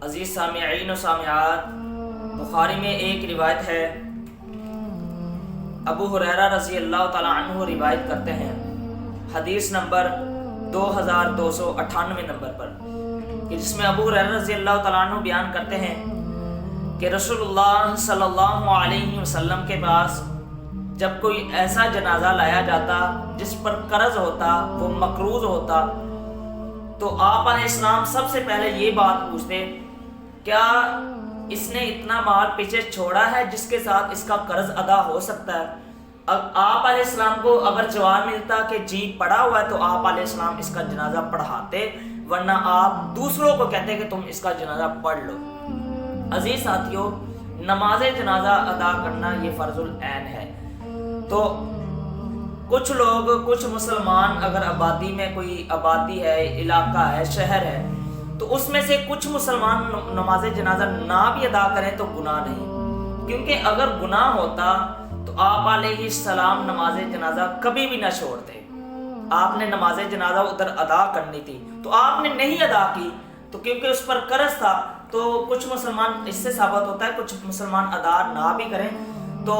عزیز سامعین و سامعات، بخاری میں ایک روایت ہے، ابو ہریرہ رضی اللہ تعالیٰ عنہ روایت کرتے ہیں حدیث نمبر 2298 نمبر پر، کہ جس میں ابو ہریرہ رضی اللہ تعالیٰ عنہ بیان کرتے ہیں کہ رسول اللہ صلی اللہ علیہ وسلم کے پاس جب کوئی ایسا جنازہ لایا جاتا جس پر قرض ہوتا، وہ مقروض ہوتا، تو آپ علیہ السلام سب سے پہلے یہ بات پوچھتے، کیا اس نے اتنا مال پیچھے چھوڑا ہے جس کے ساتھ اس کا قرض ادا ہو سکتا ہے؟ آپ علیہ السلام کو اگر جواب ملتا کہ جی پڑا ہوا ہے تو آپ علیہ السلام اس کا جنازہ پڑھاتے، ورنہ آپ دوسروں کو کہتے کہ تم اس کا جنازہ پڑھ لو۔ عزیز ساتھیو، نماز جنازہ ادا کرنا یہ فرض العین ہے۔ تو کچھ لوگ، کچھ مسلمان اگر آبادی میں کوئی آبادی ہے، علاقہ ہے، شہر ہے، تو اس میں سے کچھ مسلمان نماز جنازہ نہ بھی ادا کریں تو گناہ نہیں، کیونکہ اگر گناہ ہوتا تو آپ علیہ السلام نماز جنازہ کبھی بھی نہ چھوڑتے۔ آپ نے نماز جنازہ ادھر ادا کرنی تھی تو آپ نے نہیں ادا کی، تو کیونکہ اس پر قرض تھا، تو کچھ مسلمان، اس سے ثابت ہوتا ہے کچھ مسلمان ادا نہ بھی کریں تو،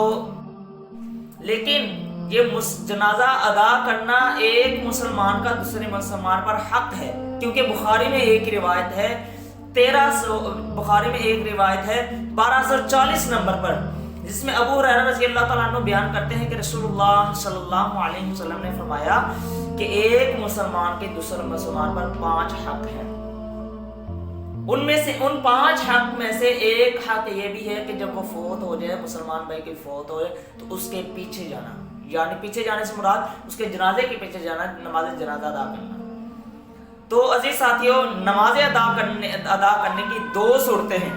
لیکن یہ جنازہ ادا کرنا ایک مسلمان کا دوسرے مسلمان پر حق ہے، کیونکہ بخاری میں ایک روایت ہے 1240 نمبر پر، جس میں ابو ہریرہ رضی اللہ تعالیٰ عنہ بیان کرتے ہیں کہ رسول اللہ صلی اللہ علیہ وسلم نے فرمایا کہ ایک مسلمان کے دوسرے مسلمان پر 5 حق ہیں۔ ان میں سے، ان 5 حق میں سے ایک حق یہ بھی ہے کہ جب وہ فوت ہو جائے، مسلمان بھائی کی فوت ہو جائے، تو اس کے پیچھے جانا، یعنی پیچھے جانے سے مراد اس کے جنازے کے پیچھے جانا، نماز جنازہ ادا کرنا۔ تو عزیز ساتھیوں، نماز ادا کرنے کی 2 صورتیں ہیں۔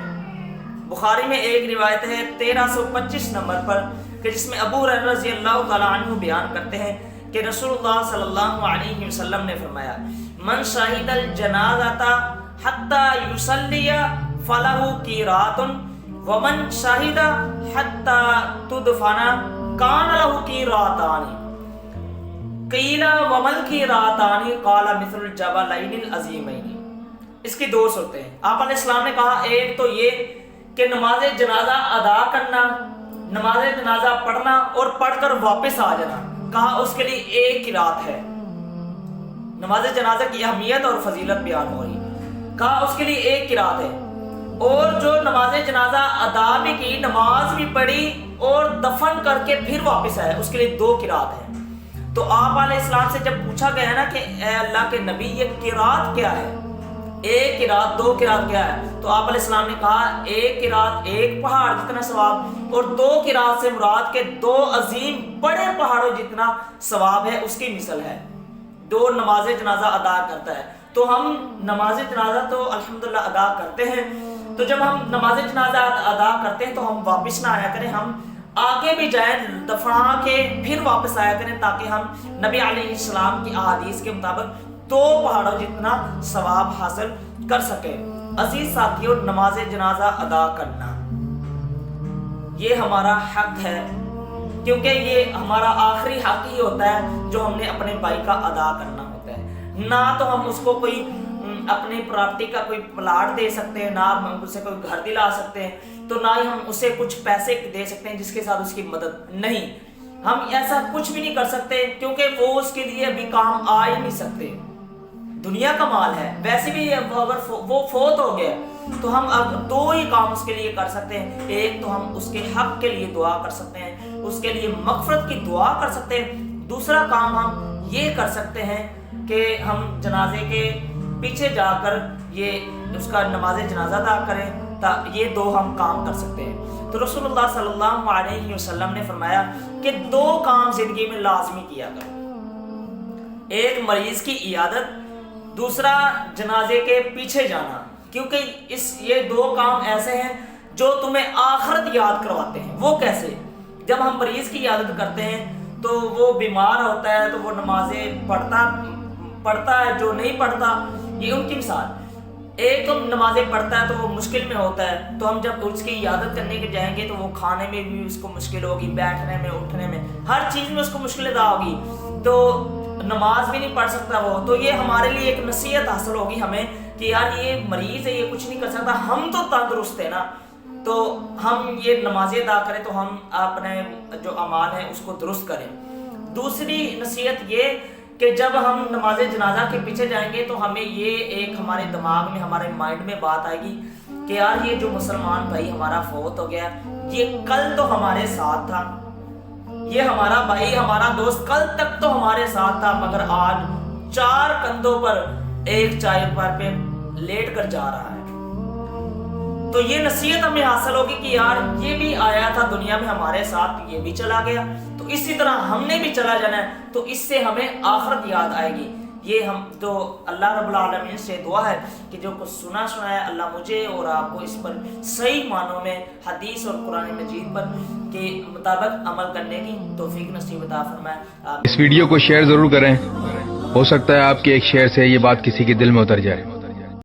بخاری میں ایک روایت ہے 1325 نمبر پر، کہ جس میں ابو ہریرہ رضی اللہ تعالیٰ عنہ بیان کرتے ہیں کہ رسول اللہ صلی اللہ علیہ وسلم نے فرمایا، من شہد الجنازۃ حتی یصلی فلہ قیرات ومن شہد حتی تدفن کان لہ قیراتان قیل ومل قیراتان قال مثل الجبلین العظیمین۔ اس کی 2 صورتیں ہیں۔ آپ علیہ السلام نے کہا، ایک تو یہ کہ نماز جنازہ ادا کرنا، نماز جنازہ پڑھنا اور پڑھ کر واپس آ جانا، کہا اس کے لیے 1 قرات ہے۔ نماز جنازہ کی اہمیت اور فضیلت بیان ہو رہی ہے، کہا اس کے لیے 1 قرات ہے، اور جو نماز جنازہ ادا بھی کی، نماز بھی پڑھی اور دفن کر کے پھر واپس آئے، اس کے لیے 2 قرات ہے۔ تو آپ علیہ السلام سے جب پوچھا گیا نا کہ اے اللہ کے نبی یہ قرات کیا ہے، 1 قرات 2 قرات کیا ہے، تو آپ علیہ السلام نے کہا 1 قرات 1 پہاڑ جتنا ثواب، اور 2 قرات سے مراد کے 2 عظیم بڑے پہاڑوں جتنا ثواب ہے، اس کی مثل ہے۔ 2 نماز جنازہ ادا کرتا ہے، تو ہم نماز جنازہ تو الحمدللہ ادا کرتے ہیں، تو جب ہم نماز جنازہ ادا کرتے ہیں تو ہم واپس نہ آیا کریں، ہم آگے بھی جائیں، دفنا کے پھر واپس آیا کریں، تاکہ ہم نبی علیہ السلام کی احادیث کے مطابق 2 پہاڑوں جتنا ثواب حاصل کر سکیں۔ عزیز ساتھیوں، نماز جنازہ ادا کرنا یہ ہمارا حق ہے، کیونکہ یہ ہمارا آخری حق ہی ہوتا ہے جو ہم نے اپنے بھائی کا ادا کرنا ہوتا ہے۔ نہ تو ہم اس کو کوئی اپنی پراپرٹی کا کوئی پلاٹ دے سکتے ہیں، نہ ہم اسے کوئی گھر دلا سکتے ہیں، تو نہ ہی ہم اسے کچھ پیسے دے سکتے ہیں جس کے ساتھ اس کی مدد نہیں، ہم ایسا کچھ بھی نہیں کر سکتے، کیونکہ وہ اس کے لیے ابھی کام آ ہی نہیں سکتے، دنیا کا مال ہے۔ ویسے بھی اگر وہ فوت ہو گیا تو ہم اب 2 ہی کام اس کے لیے کر سکتے ہیں، ایک تو ہم اس کے حق کے لیے دعا کر سکتے ہیں، اس کے لیے مغفرت کی دعا کر سکتے ہیں، دوسرا کام ہم یہ کر سکتے ہیں کہ ہم جنازے کے پیچھے جا کر یہ اس کا نماز جنازہ ادا کریں، یہ 2 ہم کام کر سکتے ہیں۔ تو رسول اللہ صلی اللہ علیہ وسلم نے فرمایا کہ 2 کام زندگی میں لازمی کیا کرو، ایک مریض کی عیادت، دوسرا جنازے کے پیچھے جانا، کیونکہ یہ 2 کام ایسے ہیں جو تمہیں آخرت یاد کرواتے ہیں۔ وہ کیسے؟ جب ہم مریض کی عیادت کرتے ہیں تو وہ بیمار ہوتا ہے تو وہ نمازیں پڑھتا ہے، جو نہیں پڑھتا، یہ ان کی مثال۔ ایک تو نمازیں پڑھتا ہے تو وہ مشکل میں ہوتا ہے، تو ہم جب اس کی عیادت کرنے کے جائیں گے تو وہ کھانے میں بھی اس کو مشکل ہوگی، بیٹھنے میں، اٹھنے میں، ہر چیز میں اس کو مشکل ادا ہوگی۔ تو نماز بھی نہیں پڑھ سکتا وہ، تو یہ ہمارے لیے ایک نصیحت حاصل ہوگی ہمیں کہ یار یہ مریض ہے، یہ کچھ نہیں کر سکتا، ہم تو تندرست ہیں نا، تو ہم یہ نمازیں ادا کریں تو ہم اپنے جو اعمال ہیں اس کو درست کریں۔ دوسری نصیحت یہ کہ جب ہم نماز جنازہ کے پیچھے جائیں گے تو ہمیں یہ ایک ہمارے دماغ میں، ہمارے مائنڈ میں بات آئے گی کہ یار یہ جو مسلمان بھائی ہمارا فوت ہو گیا، یہ کل تو ہمارے ساتھ تھا، یہ ہمارا بھائی، ہمارا دوست کل تک تو ہمارے ساتھ تھا، مگر آج 4 کندھوں پر ایک چائے پر پہ لیٹ کر جا رہا ہے۔ تو یہ نصیحت ہمیں حاصل ہوگی کہ یار یہ بھی آیا تھا دنیا میں ہمارے ساتھ، یہ بھی چلا گیا، تو اسی طرح ہم نے بھی چلا جانا ہے، تو اس سے ہمیں آخرت یاد آئے گی۔ یہ ہم تو اللہ رب العالمین سے دعا ہے کہ جو کچھ سنا ہے اللہ مجھے اور آپ کو اس پر صحیح معنوں میں حدیث اور قرآن مجید پر کے مطابق عمل کرنے کی توفیق نصیب عطا فرمائے۔ اس ویڈیو کو شیئر ضرور کریں، ہو سکتا ہے آپ کے ایک شیئر سے یہ بات کسی کے دل میں اتر جائے۔